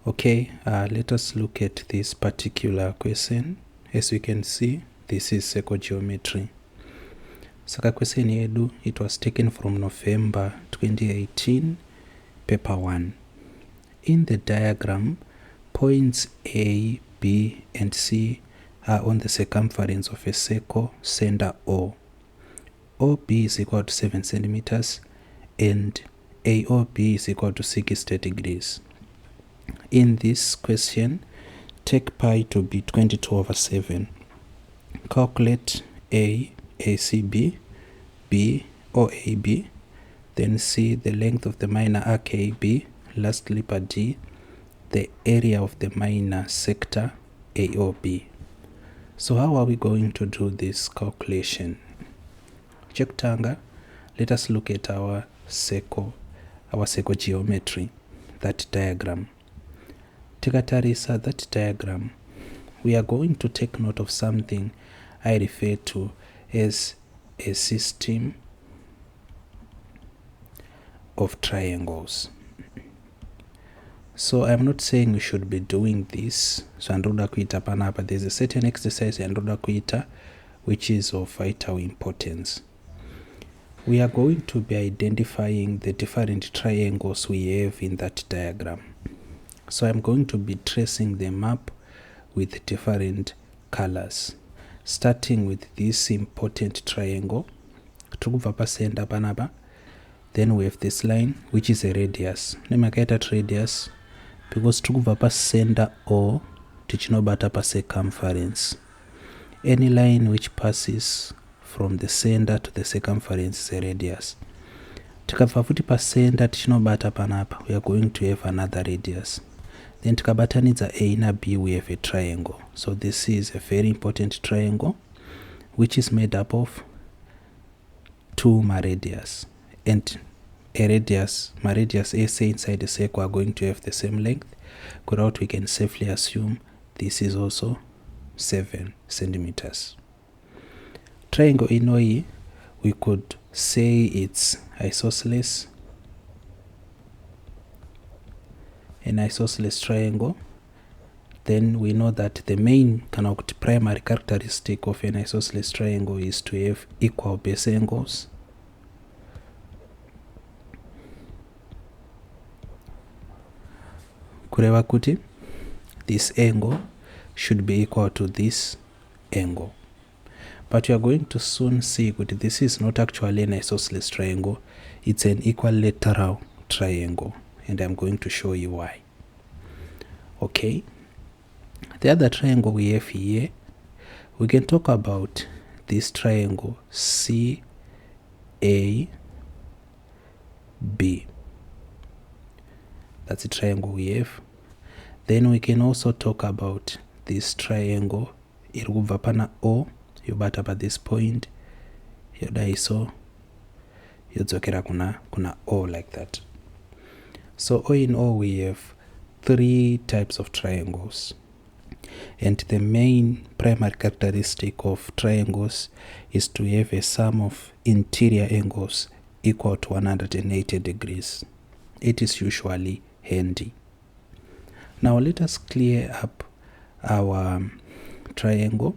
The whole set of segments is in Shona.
Okay, let us look at this particular question. As you can see, this is psychogeometry. Saka question yedu, it was taken from November 2018, paper 1. In the diagram, points A, B, and C are on the circumference of a circle center O. OB is equal to 7 centimeters and AOB is equal to 60 degrees. In this question, take pi to be 22/7. Calculate A, ACB, B, OAB, then C, the length of the minor RKB, lastly part D, the area of the minor sector AOB. So how are we going to do this calculation? Chekutanga, let us look at our psychogeometry, that diagram. Tikatarisa that diagram, we are going to take note of something I refer to as a system of triangles. So I'm not saying we should be doing this. So andoda kuita panapa, there's a certain exercise andoda kuita which is of vital importance. We are going to be identifying the different triangles we have in that diagram. So I'm going to be tracing them up with different colors, starting with this important triangle. Then we have this line which is a radius. Nemakaita radius because tukubva center O tichinobata pa circumference. Any line which passes from the center to the circumference is a radius. Tikabva futi pa center tichinobata panapa, we are going to have another radius. Then tikabatanidza A na B, we have a triangle. So this is a very important triangle which is made up of two radius. And a radius, radius AC inside the circle are going to have the same length. Out we can safely assume this is also 7 centimeters. Triangle inoi, we could say it's isosceles. An isosceles triangle. Then we know that the main primary characteristic of an isosceles triangle is to have equal base angles. Kureva kuti, this angle should be equal to this angle. But you are going to soon see that this is not actually an isosceles triangle, it's an equilateral triangle. And I'm going to show you why. Okay, the other triangle we have here, we can talk about this triangle CAB. That's the triangle we have. Then we can also talk about this triangle irukubva O, yobata pa this point, yodaiso yodzokera kuna O like that. So all in all, we have 3 types of triangles. And the main primary characteristic of triangles is to have a sum of interior angles equal to 180 degrees. It is usually handy. Now let us clear up our triangle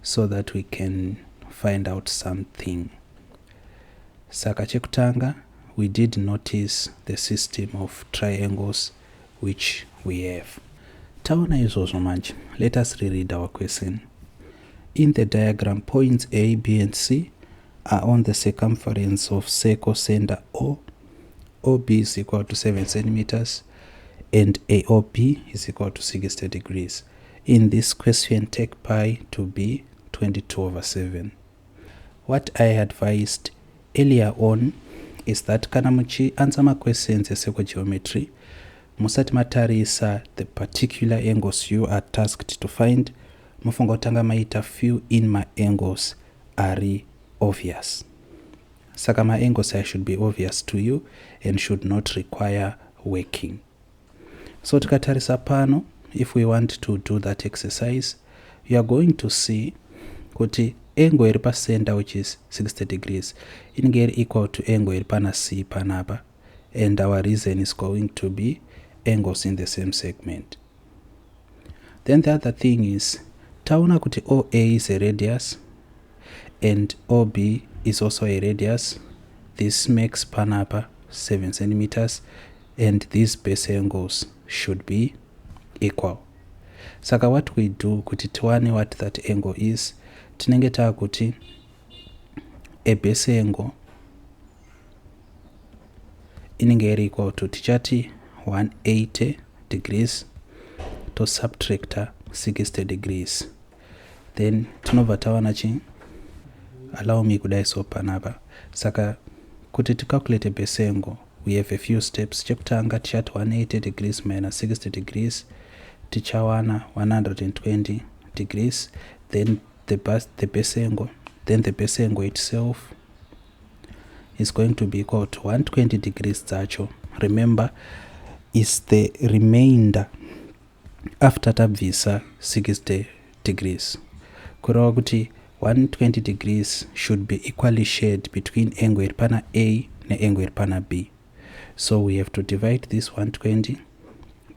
so that we can find out something. Saka chekutanga, we did notice the system of triangles which we have. Taona izvozvo manje, let us reread our question. In the diagram, points A, B, and C are on the circumference of circle center O. OB is equal to 7 centimeters and AOB is equal to 60 degrees. In this question, take pi to be 22/7. What I advised earlier on is that kana muchi answer ma questions ya psychogeometry, musati matarisa the particular angles you are tasked to find, mufunga utanga maita few in my angles are obvious. Saka ma angles I should be obvious to you and should not require working. So tikatarisa pano, if we want to do that exercise, you are going to see kuti angle iri pa center which is 60 degrees inenge iri equal to angle iri pana C panapa, and our reason is going to be angles in the same segment. Then the other thing is taona kuti OA is a radius and OB is also a radius. This makes panapa 7 centimeters and these base angles should be equal. Saka what we do kuti tiwane what that angle is, tinenge takuti a base angle inenge iri equal to tichati 180 degrees to subtract 60 degrees. Then tinobva tawana chi, allow me kudai so panapa. Saka kuti calculate a base angle, we have a few steps. Chekutanga tichati 180 degrees minus 60 degrees, tichawana 120 degrees. Then the base angle, then the base angle itself is going to be equal to 120 degrees zacho. Remember, is the remainder after tabvisa 60 degrees. Kureva kuti 120 degrees should be equally shared between angle iri pana A ne angle iri pana B. So we have to divide this 120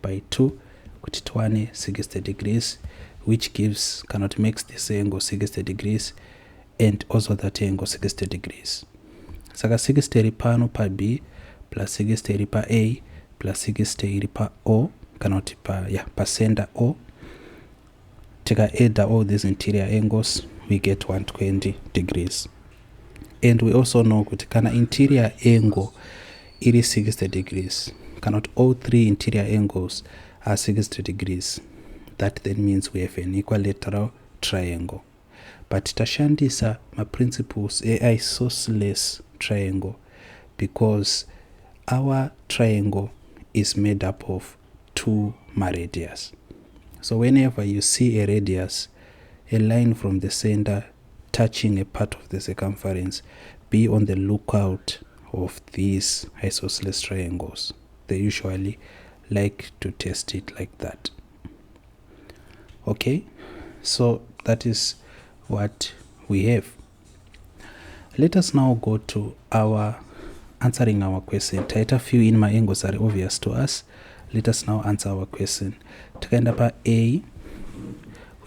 by 2 kuti tiwane 60 degrees, which gives, cannot makes this angle 60 degrees and also that angle 60 degrees. Saka 60 iri pano pa B plus 60 iri pa A plus 60 iri pa O, cannot pa center O. Tika add all these interior angles, we get 120 degrees. And we also know kuti kana interior angle iri 60 degrees, cannot all three interior angles are 60 degrees. That then means we have an equilateral triangle. But tashandisa ma principles isosceles triangle because our triangle is made up of two radius. So whenever you see a radius, a line from the center touching a part of the circumference, be on the lookout of these isosceles triangles. They usually like to test it like that. Okay, so that is what we have. Let us now go to our answering our question. Taita few in my angles are obvious to us. Let us now answer our question. Takaenda pa A,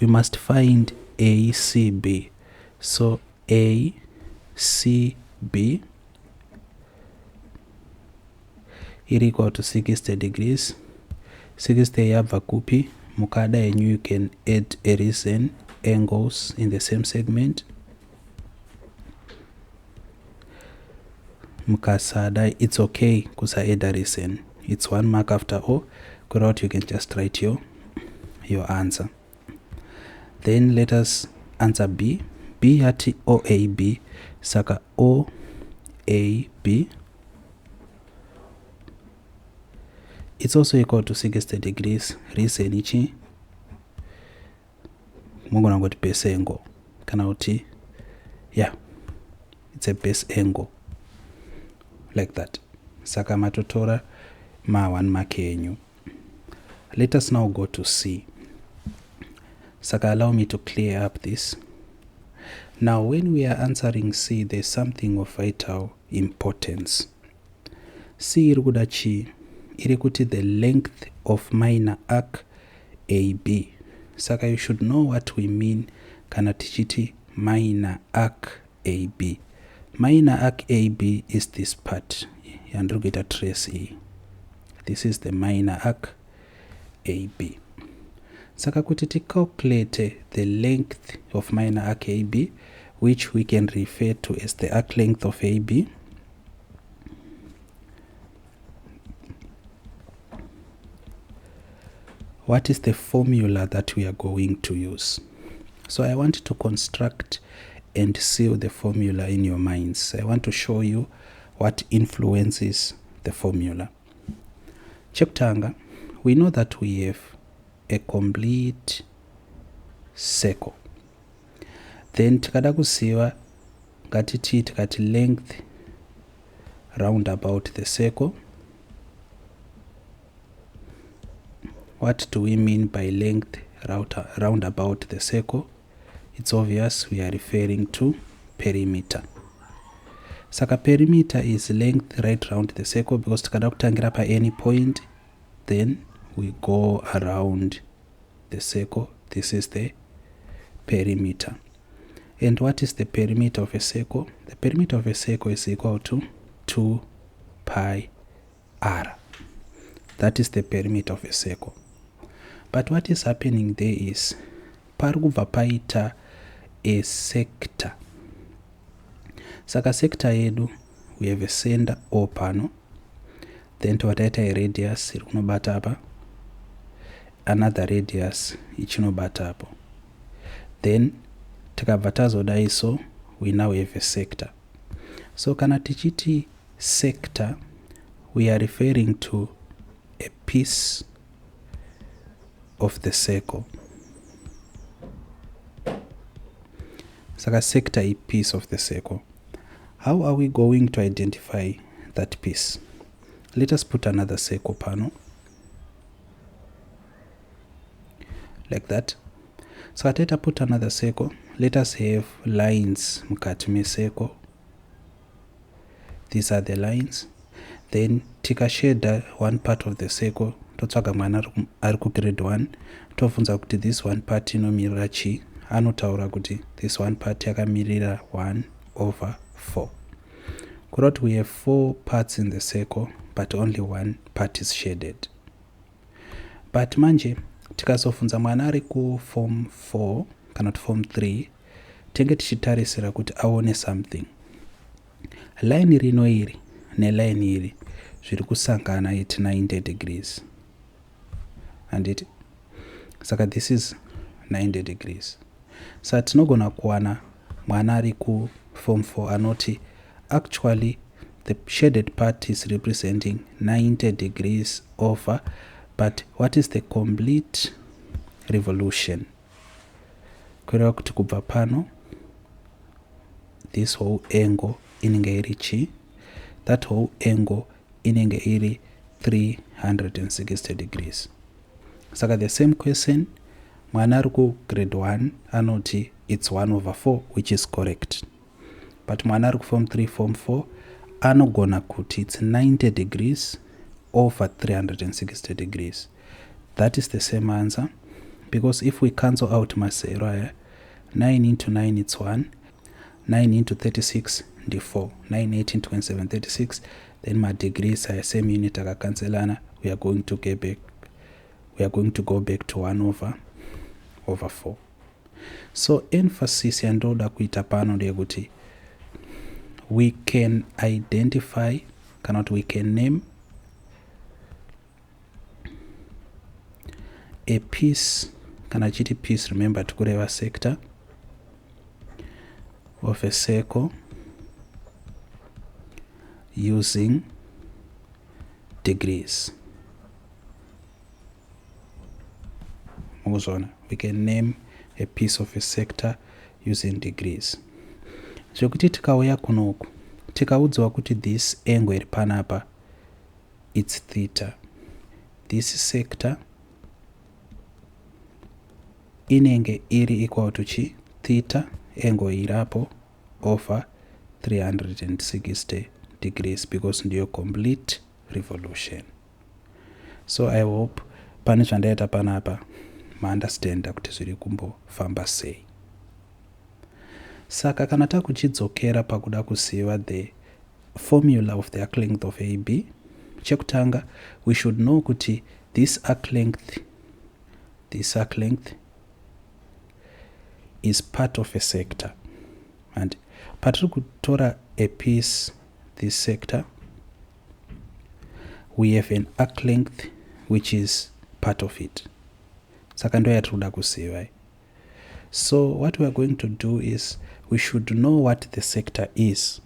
we must find ACB. So ACB is equal to 60 degrees. 60 yabva kupi. Mukada and you can add a reason angles in the same segment. Mukasada, it's okay kusa add a reason. It's 1 mark after O. Go out, you can just write your answer. Then let us answer B. B at OAB. Saka OAB. It's also equal to 60 degrees. Reason ichi. Mungu na ngoti base angle. Kana uti. Yeah. It's a base angle. Like that. Saka matotora ma 1 mark yenyu. Let us now go to C. Saka, allow me to clear up this. Now when we are answering C, there's something of vital importance. C irikudachi irikuti the length of minor arc AB. Saka, you should know what we mean kana tichiti minor arc AB. Minor arc AB is this part. Yandrugita trace E. This is the minor arc AB. Saka kuti calculate the length of minor arc AB, which we can refer to as the arc length of AB. What is the formula that we are going to use? So I want to construct and seal the formula in your minds. I want to show you what influences the formula. Cheptanga, we know that we have a complete circle. Then tikada kusiwa ngatiti tikati length round about the circle. What do we mean by length round about the circle? It's obvious we are referring to perimeter. Saka perimeter is length right round the circle because tikada kutangira pa any point then we go around the circle. This is the perimeter. And what is the perimeter of a circle? The perimeter of a circle is equal to 2 pi r. That is the perimeter of a circle. But what is happening there is parikubva paita a sector. Saka sector yedu, we have a center O pano, then towataita a radius irikunobata apa, another radius ichinobata apo. Then tikabva tazodai so, we now have a sector. So kana tichiti sector, we are referring to a piece of the circle. Saka sector is piece of the circle. How are we going to identify that piece? Let us put another circle panel like that. So let us put another circle. Let us have lines mukati me circle. These are the lines. Then tika shade one part of the circle. Totsvaga mwana ari ku grade 1. Tobvunza kuti this one part inomirira chi. Anotaura kuti this one part yakamirira 1/4. Kuroti we have 4 parts in the circle, but only one part is shaded. But manje tikazofunza mwana ari ku form 4 kana kuti form 3, tenge tichitarisira kuti aone something. Line rino iri neline iri zviri kusangana at 90 degrees. And it saka this is 90 degrees. So tinogona kuwana mwana ari ku form 4 anoti actually the shaded part is representing 90 degrees over, but what is the complete revolution? Kureva kuti kubva pano, this whole angle inenge iri chi, that whole angle inenge iri 360 degrees. Saka the same question, mwana ari ku grade 1 anoti it's 1/4, which is correct. But mwana ari ku form 3, form 4 anogona kuti it's 90 degrees over 360 degrees. That is the same answer, because if we cancel out masero, 9 into 9 it's 1, 9 into 36 ndi 4, 9, 18, 27, 36. Then my degrees are same unit akakancelana. We are going to get back. We are going to go back to 1/4. So emphasis yandoda kuita pano ndeyekuti we can identify, we can name a piece, kana chiti piece, remember tikureva sector of a circle using degrees. We can name a piece of a sector using degrees. Zvekuti tikauya kunoku tikaudzwa kuti this angle iri panapa it's theta. This sector inenge iri equal to chi theta, angle irapo over 360 degrees, because ndiyo complete revolution. So I hope pane zvandaita panapa maunderstanda kuti zviri kumbofamba sei. Saka kana takuchidzokera pakuda kuziva the formula of the arc length of AB, chekutanga we should know kuti this arc length is part of a sector, and patiri kutora a piece, this sector, we have an arc length which is part of it. Saka ndo yatikuda kuziva. So what we are going to do is we should know what the sector is.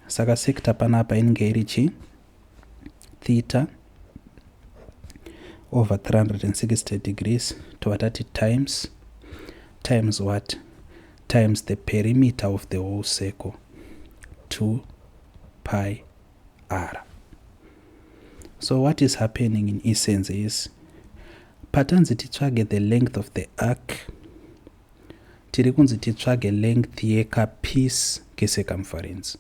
Saka sector panapa inenge iri chi theta over 360 degrees tovatati times what? Times the perimeter of the whole circle, 2 pi r. So what is happening in essence is patanzi titsvage the length of the arc, tiri kunzi titsvage length yeka piece ke circumference.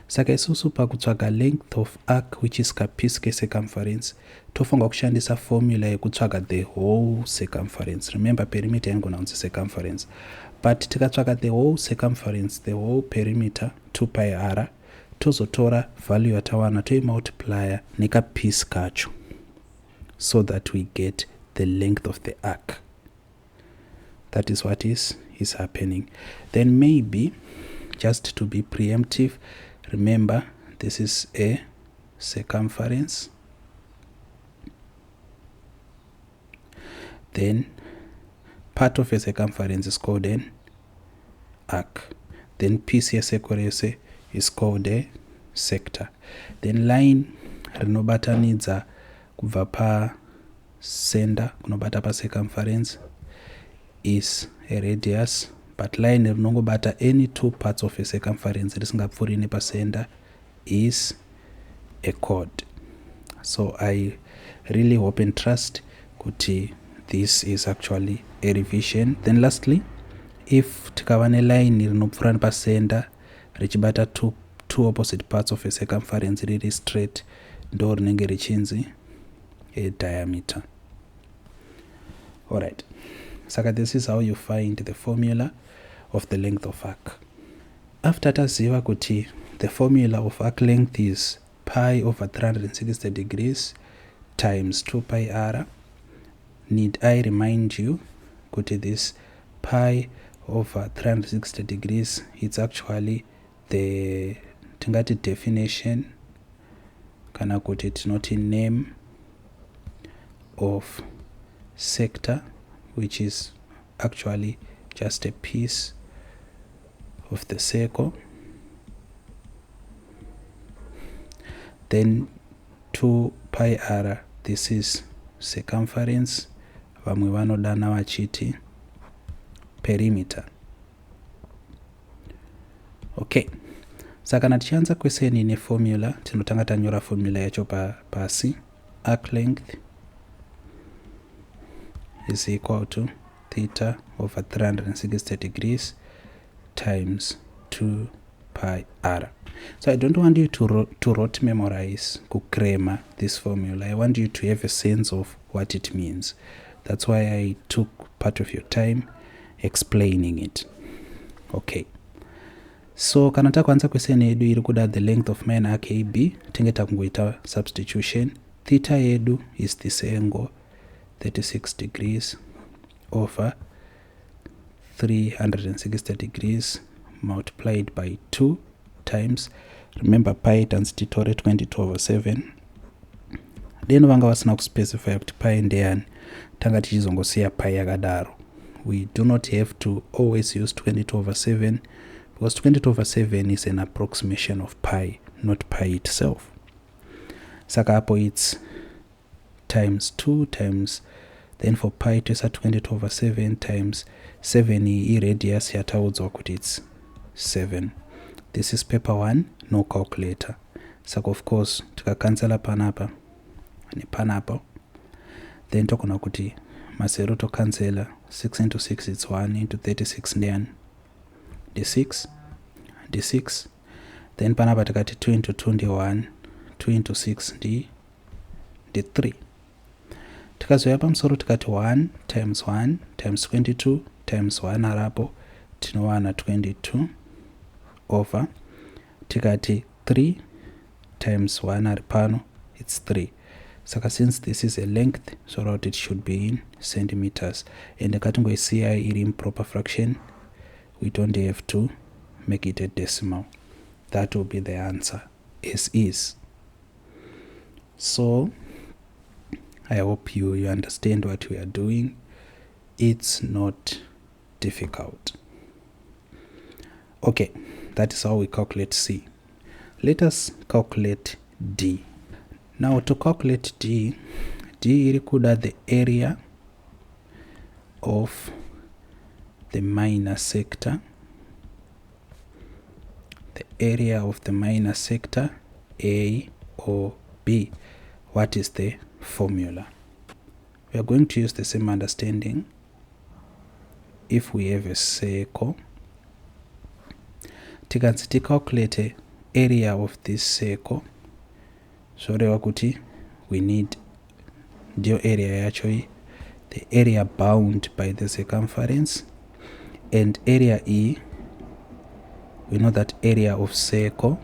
saka isusu pakutsvaga length of arc which is kapiece kecircumference tofanira kushandisa formula yekutsvaga the whole circumference. Remember perimeter yanogona kunzi circumference, but tikatsvaga the whole circumference, the whole perimeter 2 pi r, tozotora value yatawana toimultiplya nekapiece kacho, so that we get the length of the arc. That is what is happening. Then maybe, just to be preemptive, remember this is a circumference, then part of a circumference is called an arc, then piece yesekorese is called a sector, then line rinobatanidza kubva pasenda kunobata pacircumference is a radius, but line rinongobata any two parts of a circumference risingapfuuri nepasenda is a chord. So I really hope and trust kuti this is actually a revision. Then lastly, if tikava neline rinopfuura nepasenda richibata two opposite parts of a circumference riri straight, ndo rinenge richinzi a diameter. Alright, saka this is how you find the formula of the length of arc. After taziva kuti the formula of arc length is pi over 360 degrees times 2 pi r, need I remind you kuti this pi over 360 degrees, it's actually the tingati definition kana kuti tinoti name of sector, which is actually just a piece of the circle. Then 2 pi r, this is circumference, vamwe vanodana vachiti perimeter. Okay, saka kana tichianza kweseni neformula, tinotanga tanyora formula yacho pasi. Arc length is equal to theta over 360 degrees times 2 pi r. So I don't want you to rote memorize, kukrema this formula. I want you to have a sense of what it means. That's why I took part of your time explaining it. Okay, so kana takwanza kweseni yedu iri kuda the length of main arc AB, tinge takungoita substitution. Theta yedu is this angle 36 degrees over 360 degrees multiplied by 2 times, remember pi times titore 20/7. Then vanga vasina kuspecify kuti pi ndeyani, tanga tichizongosiya pi yakadaro. We do not have to always use 20/7 because 20/7 is an approximation of pi, not pi itself. Saka hapo it's times 2 times, then for pi toisa 20/7 times 7 i radius yataudzwa kuti it's 7. This is paper 1, no calculator. Saka of course tikakansela panapa nepanapa, then tokona kuti masero tokansela 6 into 6 it's 1 into 36 ndiani d6, then panapa tikati 2 into 2 ndi 1, 2 into 6 ndi 3. Tikazoya pamusoro tikati 1 times 22 times 1 arapo tinowana 22 over tikati 3 times 1 ari pano it's 3. Saka since this is a length, so that it should be in centimeters, and katingoisiya iri improper fraction, we don't have to make it a decimal. That will be the answer as is. So I hope you understand what we are doing. It's not difficult. Okay, that is how we calculate C. Let us calculate D. Now to calculate D iri kuda the area of the minor sector. The area of the minor sector A or B. What is the formula? We are going to use the same understanding. If we have a circle, tikanzi calculate area of this circle. Zvoreva kuti we need ndiyo area yacho iyi, the area bound by the circumference, and area E, we know that area of circle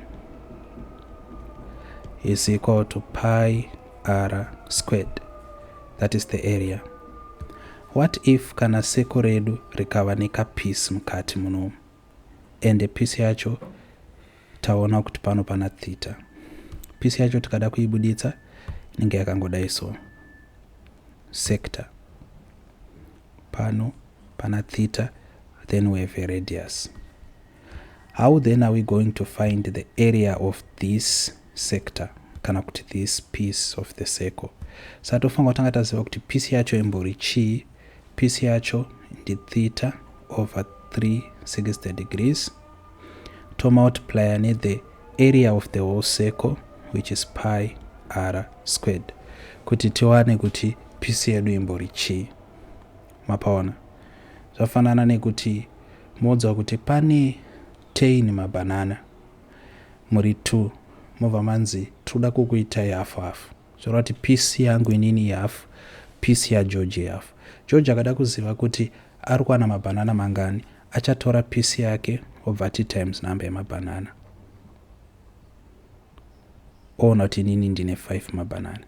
is equal to pi r squared. That is the area. What if kana circle redu rikava nekapiece mukati munomu, and piece yacho taona kuti pano pana theta. Piece yacho tikada kuibuditsa inenge yakangodai so, sector pano pana theta, then we have a radius. How then are we going to find the area of this sector, kana kuti this piece of the circle? Satofunga kutanga taziva kuti piece yacho imbori chi, piece yacho ndi theta over 360 degrees to multiply ne the area of the whole circle, which is pi r squared, kuti tiwane kuti piece yedu imbori chi. Mapaona zvafanana nekuti modza kuti pane 10 mabanana muri 2, mobva manzi toda kukuita half half. Zvoreva kuti piece yangu inini half, piece ya George half. George akada kuziva kuti ari kuwana mabanana mangani, achatora piece yake obva ati times number yemabanana. Ona kuti inini ndine 5 mabanana.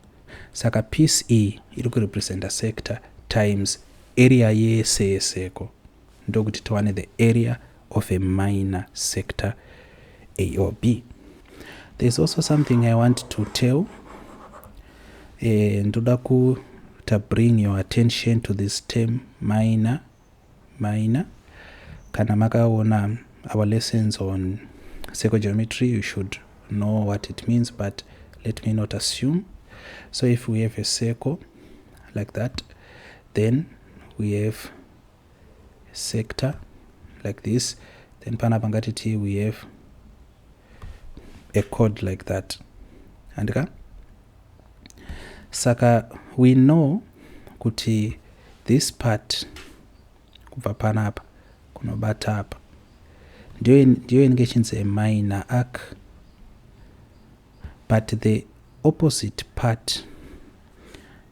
Saka piece E iri kurepresenta sector times area yese yeseko, ndokuti tiwane the area of a minor sector A or B. There's also something I want to tell. Ndoda to bring your attention to this term minor. Kana makaona our lessons on circle geometry, you should know what it means, but let me not assume. So if we have a circle like that, then we have sector like this, then panapangati we have a chord like that. Andika? Saka we know kuti this part kubva panapa kunobata apa ndiyo inenge chinzi a minor arc, but the opposite part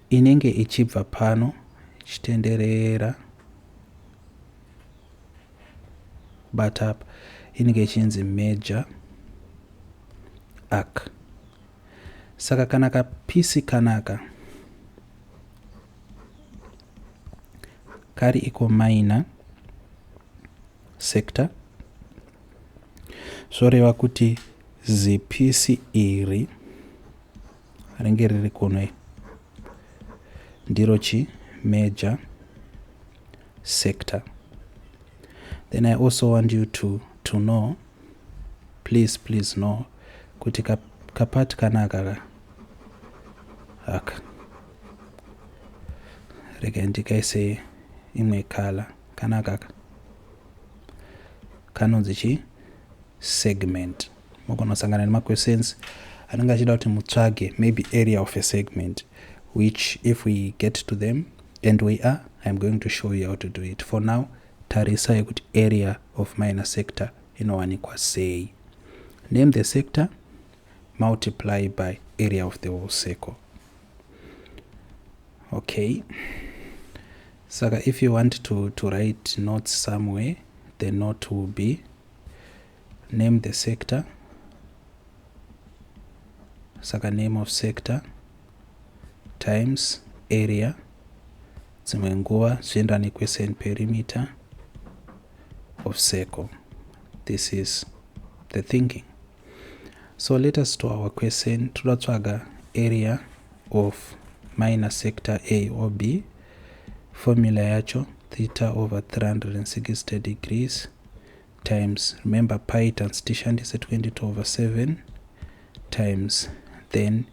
inenge ichibva pano ichitenderera kubata apa inenge chinzi major arc. Saka kana kapisi kanaka kari iko minor sector, zvoreva kuti zipisi iri ringe riri kuno ndiro chi major sector. Then I also want you to know, please know kuti kapati kanaka aka rega ndikaise imwe kala kanaka kanonzi chi segment. Mugonosangana nema questions anenge achida kuti mutsvage maybe area of a segment, which if we get to them, and we are, I'm going to show you how to do it. For now, tarisa yekuti area of minor sector inowanikwa sei. Name the sector, multiply by area of the whole circle. Okay. Saka if you want to write notes somewhere, the note will be name the sector. Saka name of sector times area, dzimwe nguva zvienda nequestion perimeter of circle. This is the thinking. So let us to our question. Toda tsvaga area of minor sector A or B. Formula yacho theta over 360 degrees times, remember pi times tishandise 22 over 7 times, then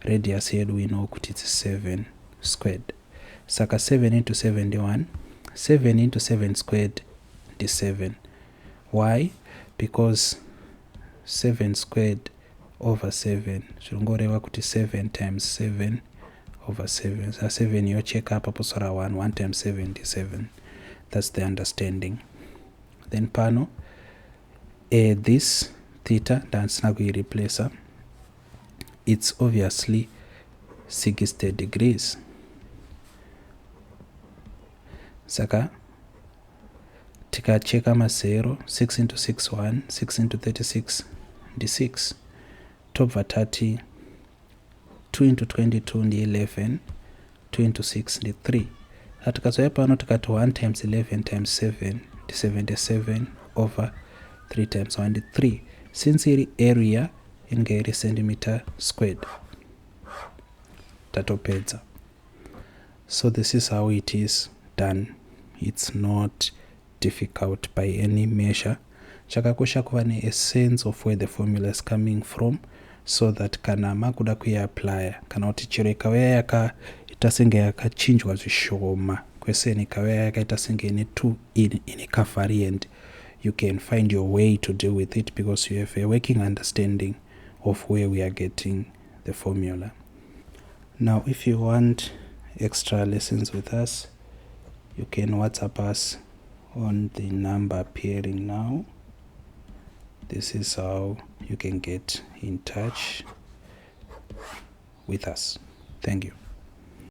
radius here we know kuti it's 7 squared. Saka 7 into 71, 7 into 7 squared is 7. Why? Because 7 squared over 7 zvirongoreva kuti 7 times 7 over 7. So 7 you check up aposora 1 times 7 is 7. That's the understanding. Then pano this theta ndandisina kuireplacer, it's obviously 60 degrees. Saka tikacheka mazero 6 into 6 1, 6 into 36 ndi6, tobva tati 2 into 22 ndi 11, 2 into 6 ndi 3. Atikazouya pano tikati 1 times 11 times 7 ndi 77 over 3 times 1 ndi 3. Since iri area inge iri centimeter squared, tatopedza. So this is how it is done. It's not difficult by any measure. Chakakosha kuva a sense of where the formula is coming from, so that kana makuda kuiaplya kana kuti chero ikauya yakaita senge yakachinjwa zvishoma kweseni ikauya yakaita senge ine 2 in a variant, you can find your way to deal with it because you have a working understanding of where we are getting the formula. Now if you want extra lessons with us, you can WhatsApp us on the number appearing now. This is how you can get in touch with us. Thank you.